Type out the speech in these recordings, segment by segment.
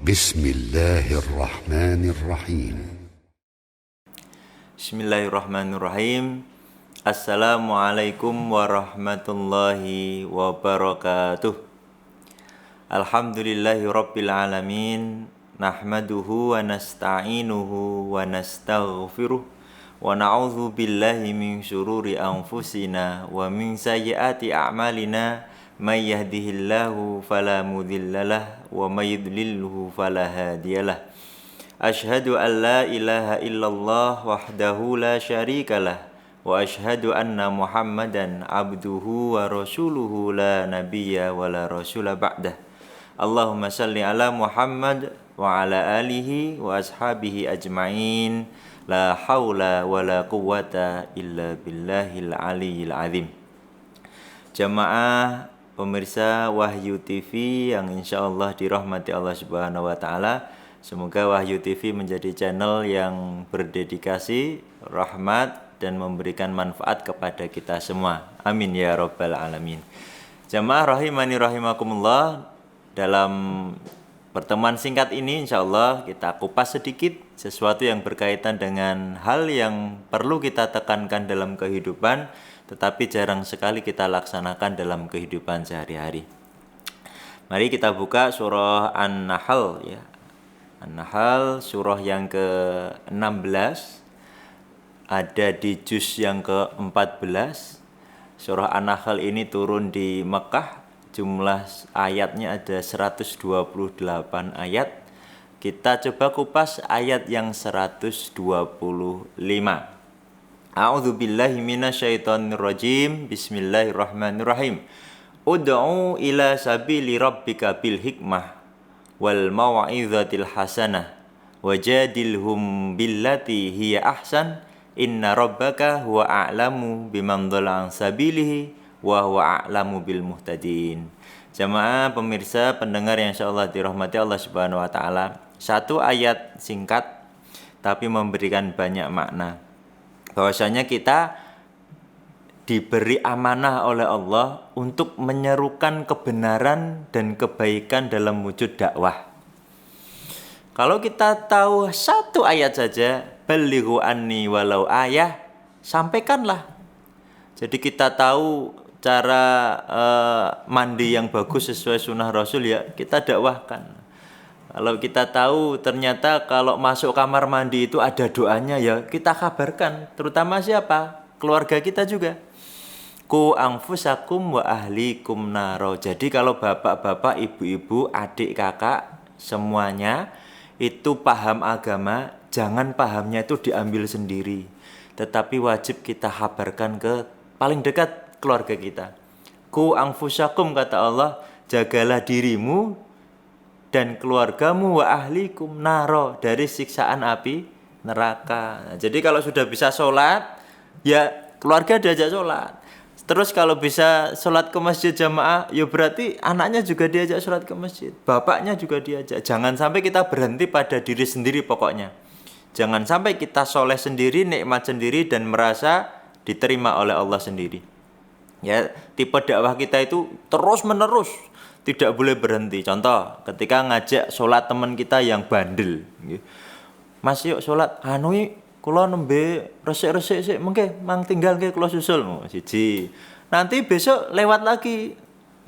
بسم الله الرحمن الرحيم. Bismillahirrahmanirrahim. Assalamualaikum warahmatullahi wabarakatuh. Alhamdulillahi rabbil alamin. Nahmaduhu wa nasta'inuhu wa nastaghfiruh. Wa na'udzu billahi min syururi anfusina wa min sayyiati a'malina. May yahdihillahu fala mudhillalah wa may yudlilhu fala hadiyalah. Ashhadu an la ilaha illallah wahdahu la syarikalah wa ashhadu anna Muhammadan abduhu wa rasuluhu la nabiyya wa la rasula ba'dah. Allahumma salli ala Muhammad wa ala alihi wa ashabihi ajma'in. La haula wa la quwwata illa billahil aliyyil azim. Jamaah pemirsa Wahyu TV yang insyaallah dirahmati Allah Subhanahu wa taala. Semoga Wahyu TV menjadi channel yang berdedikasi, rahmat dan memberikan manfaat kepada kita semua. Amin ya rabbal alamin. Jamaah rahimani rahimakumullah, dalam pertemuan singkat ini insyaallah kita kupas sedikit sesuatu yang berkaitan dengan hal yang perlu kita tekankan dalam kehidupan, tetapi jarang sekali kita laksanakan dalam kehidupan sehari-hari. Mari kita buka surah An-Nahl ya. An-Nahl surah yang ke-16, ada di juz yang ke-14. Surah An-Nahl ini turun di Mekah, jumlah ayatnya ada 128 ayat. Kita coba kupas ayat yang 125. A'udzu billahi minasyaitonir rajim. Bismillahirrahmanirrahim. Ud'u ila sabili rabbika bil hikmah wal mau'izatil hasanah wajadilhum billati hiya ahsan inna rabbaka huwa a'lamu biman dhalla an sabilihi wa huwa a'lamu bil muhtadin. Jamaah pemirsa pendengar yang insyaallah dirahmati Allah Subhanahu wa taala, satu ayat singkat tapi memberikan banyak makna. Bahwasanya kita diberi amanah oleh Allah untuk menyerukan kebenaran dan kebaikan dalam wujud dakwah. Kalau kita tahu satu ayat saja, balighu anni walau ayah, sampaikanlah. Jadi kita tahu cara mandi yang bagus sesuai sunnah Rasul, ya kita dakwahkan. Kalau kita tahu ternyata kalau masuk kamar mandi itu ada doanya, ya kita kabarkan. Terutama siapa? Keluarga kita juga. Ku anfusakum wa ahlikum naro. Jadi kalau bapak-bapak, ibu-ibu, adik, kakak, semuanya itu paham agama, jangan pahamnya itu diambil sendiri. Tetapi wajib kita kabarkan ke paling dekat keluarga kita. Ku anfusakum, kata Allah, jagalah dirimu dan keluargamu wa ahlikum naro, dari siksaan api neraka. Nah, jadi kalau sudah bisa sholat, ya keluarga diajak sholat. Terus kalau bisa sholat ke masjid jamaah, ya berarti anaknya juga diajak sholat ke masjid, bapaknya juga diajak. Jangan sampai kita berhenti pada diri sendiri pokoknya. Jangan sampai kita soleh sendiri, nikmat sendiri, dan merasa diterima oleh Allah sendiri. Ya, tipe dakwah kita itu terus menerus, tidak boleh berhenti. Contoh, ketika ngajak sholat teman kita yang bandel, Mas yuk sholat, kula nembe resik-resik sik mengke mang tinggal ke kula susul. Siji. Nanti besok lewat lagi.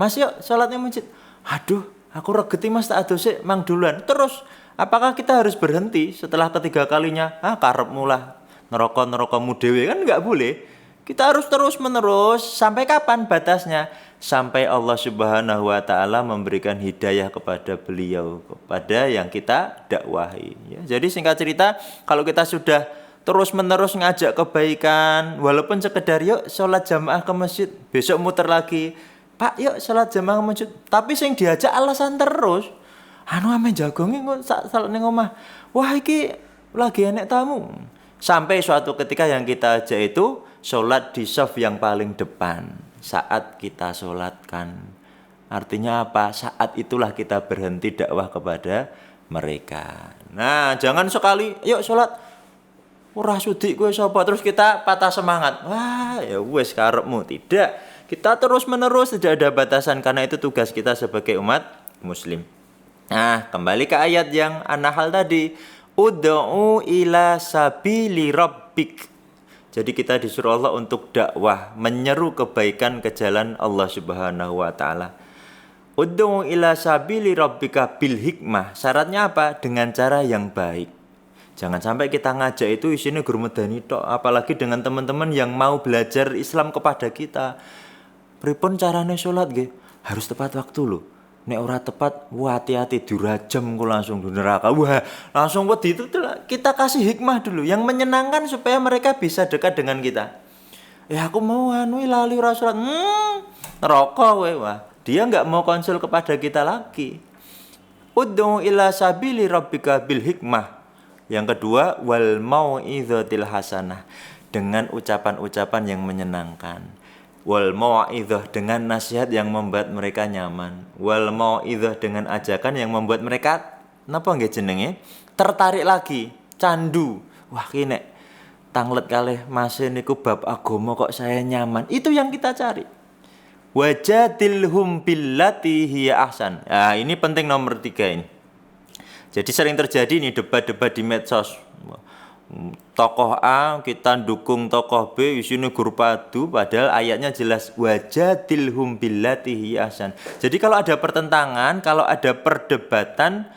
Mas yuk sholatnya masjid. Aduh, aku regeti Mas, tak ado sik mang duluan. Terus, apakah kita harus berhenti setelah ketiga kalinya? Karepmu lah, neraka-nerakamu dhewe, kan enggak boleh. Kita harus terus menerus. Sampai kapan batasnya? Sampai Allah Subhanahu wa taala memberikan hidayah kepada beliau, kepada yang kita dakwahi, ya. Jadi singkat cerita, kalau kita sudah terus menerus ngajak kebaikan, walaupun sekedar yuk sholat jamaah ke masjid, besok muter lagi, Pak yuk sholat jamaah ke masjid, tapi sing diajak alasan terus, ame jagongi kok salat ning omah, wah iki lagi enek tamu. Sampai suatu ketika yang kita ajak itu sholat di shaf yang paling depan saat kita sholatkan. Artinya apa? Saat itulah kita berhenti dakwah kepada mereka. Nah, jangan sekali yuk sholat, ora sudi kowe sapa, terus kita patah semangat. Wah, ya wis karepmu. Tidak. Kita terus menerus, tidak ada batasan, karena itu tugas kita sebagai umat muslim. Nah, kembali ke ayat yang An-Nahl tadi. Ud'u ila sabili rabbik. Jadi kita disuruh Allah untuk dakwah, menyeru kebaikan ke jalan Allah Subhanahu wa taala. Ud'u ila sabili rabbika bil hikmah. Syaratnya apa? Dengan cara yang baik. Jangan sampai kita ngajak itu isinya guru medani tok, apalagi dengan teman-teman yang mau belajar Islam kepada kita. Pripun carane salat nggih? Harus tepat waktu lho. Nek ora tepat, wah hati-hati dirajam kok langsung di neraka. Wah, langsung wedi itu kita kasih hikmah dulu yang menyenangkan supaya mereka bisa dekat dengan kita. Aku mau lali ora salat. Neraka kowe. Wah, dia enggak mau konsul kepada kita lagi. Ud'u ila sabili rabbika bil hikmah. Yang kedua, wal mau'izatil hasanah, dengan ucapan-ucapan yang menyenangkan. Wal mau'izah, dengan nasihat yang membuat mereka nyaman. Wal mau'izah, dengan ajakan yang membuat mereka napa nggih jenenge? Tertarik lagi, candu. Wah, ki nek tanglet kalih masih niku bab agama kok saya nyaman. Itu yang kita cari. Wajadilhum billati hiya ahsan. Nah, ini penting nomor 3 ini. Jadi sering terjadi nih debat-debat di medsos. Tokoh A kita dukung tokoh B, isinya grup padu, padahal ayatnya jelas wajadilhum billati hiya ahsan. Jadi kalau ada pertentangan, kalau ada perdebatan,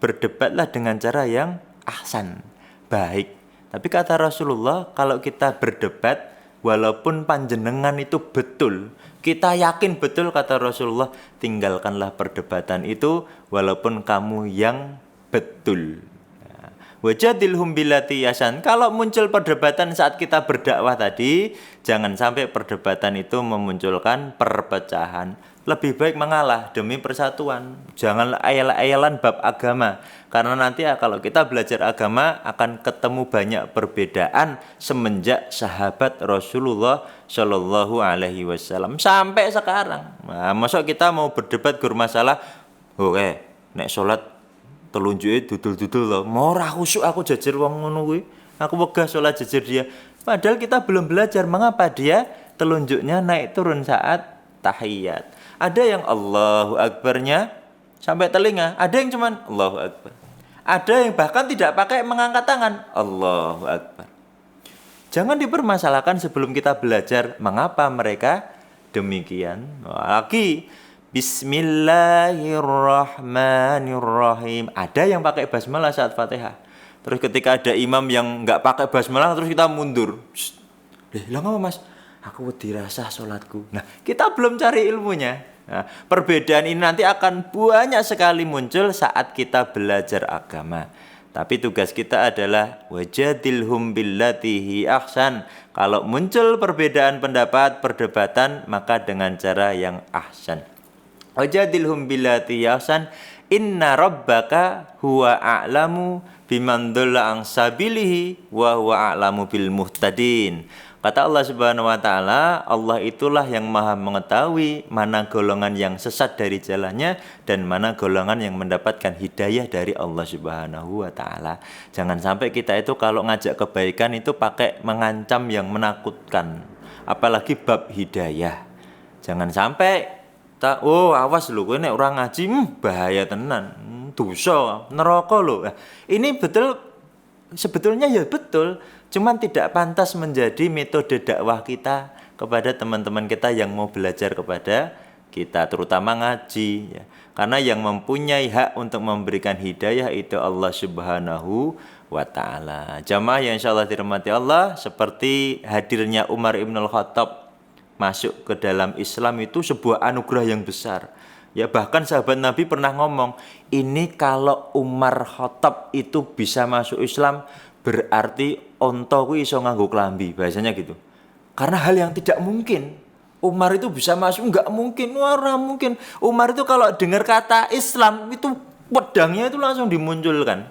berdebatlah dengan cara yang ahsan, baik. Tapi kata Rasulullah, kalau kita berdebat, walaupun panjenengan itu betul, kita yakin betul kata Rasulullah, tinggalkanlah perdebatan itu walaupun kamu yang betul. Wajadilhum billati ahsan. Kalau muncul perdebatan saat kita berdakwah tadi, jangan sampai perdebatan itu memunculkan perpecahan. Lebih baik mengalah demi persatuan. Jangan ayal-ayalan bab agama. Karena nanti kalau kita belajar agama akan ketemu banyak perbedaan semenjak sahabat Rasulullah Shallallahu Alaihi Wasallam sampai sekarang. Nah, masa kita mau berdebat gur masalah, nek sholat telunjuke dudul-dudul loh. Mau ora khusuk aku jajar wong ngono kuwi. Aku wegah salat jajar dia. Padahal kita belum belajar mengapa dia telunjuknya naik turun saat tahiyat. Ada yang Allahu Akbarnya sampai telinga, ada yang cuman Allahu Akbar. Ada yang bahkan tidak pakai mengangkat tangan. Allahu Akbar. Jangan dipermasalahkan sebelum kita belajar mengapa mereka demikian. Lagi Bismillahirrahmanirrahim. Ada yang pakai basmalah saat Fatihah. Terus ketika ada imam yang enggak pakai basmalah, terus kita mundur. Lah ngapa Mas? Aku wedi rasah salatku. Nah, kita belum cari ilmunya. Nah, perbedaan ini nanti akan banyak sekali muncul saat kita belajar agama. Tapi tugas kita adalah wajadilhum billati ahsan. Kalau muncul perbedaan pendapat, perdebatan, maka dengan cara yang ahsan. Wajadilhum billati ahsan, inna rabbaka huwa a'lamu biman dhalla an sabilihi wa huwa a'lamu bil muhtadin. Kata Allah Subhanahu wa taala, Allah itulah yang Maha mengetahui mana golongan yang sesat dari jalannya dan mana golongan yang mendapatkan hidayah dari Allah Subhanahu wa taala. Jangan sampai kita itu kalau ngajak kebaikan itu pakai mengancam yang menakutkan, apalagi bab hidayah. Jangan sampai awas lho kowe nek ora ngaji bahaya tenan. Dosa, neraka lho. Ini betul, sebetulnya ya betul. Cuman tidak pantas menjadi metode dakwah kita kepada teman-teman kita yang mau belajar kepada kita, terutama ngaji ya. Karena yang mempunyai hak untuk memberikan hidayah itu Allah Subhanahu wa taala. Jamaah yang insyaallah dirahmati Allah, seperti hadirnya Umar Ibn Khattab masuk ke dalam Islam itu sebuah anugerah yang besar. Ya, bahkan sahabat Nabi pernah ngomong, ini kalau Umar Khattab itu bisa masuk Islam berarti onto ku iso nganggo klambi, bahasanya gitu. Karena hal yang tidak mungkin. Umar itu bisa masuk, enggak mungkin, ora mungkin. Umar itu kalau dengar kata Islam itu pedangnya itu langsung dimunculkan.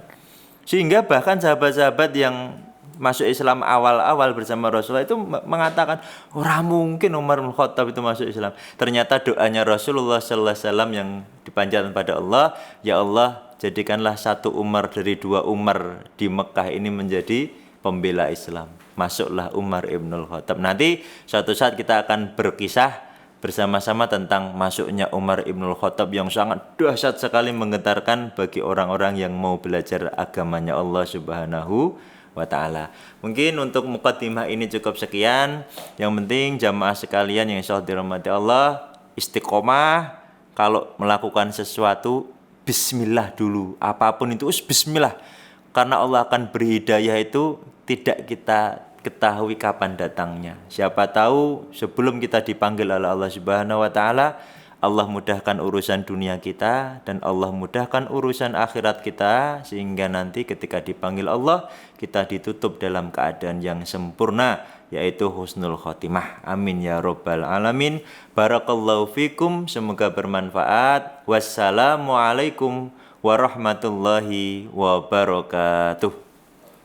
Sehingga bahkan sahabat-sahabat yang masuk Islam awal-awal bersama Rasulullah itu mengatakan, ora mungkin Umar bin Khattab itu masuk Islam. Ternyata doanya Rasulullah sallallahu alaihi wasallam yang dipanjatkan pada Allah, ya Allah, jadikanlah satu Umar dari dua Umar di Mekah ini menjadi pembela Islam. Masuklah Umar Ibn Khattab. Nanti suatu saat kita akan berkisah bersama-sama tentang masuknya Umar Ibnul Khattab yang sangat dahsyat sekali menggetarkan bagi orang-orang yang mau belajar agamanya Allah Subhanahu wa ta'ala. Mungkin untuk mukaddimah ini cukup sekian. Yang penting jamaah sekalian yang insyaallah dirahmati Allah, istiqomah. Kalau melakukan sesuatu, bismillah dulu. Apapun itu bismillah. Karena Allah akan beri hidayah itu tidak kita ketahui kapan datangnya. Siapa tahu sebelum kita dipanggil oleh Allah Subhanahu wa ta'ala, Allah mudahkan urusan dunia kita dan Allah mudahkan urusan akhirat kita, sehingga nanti ketika dipanggil Allah kita ditutup dalam keadaan yang sempurna, yaitu husnul khotimah. Amin ya rabbal alamin. Barakallahu fikum, semoga bermanfaat. Wassalamualaikum warahmatullahi wabarakatuh.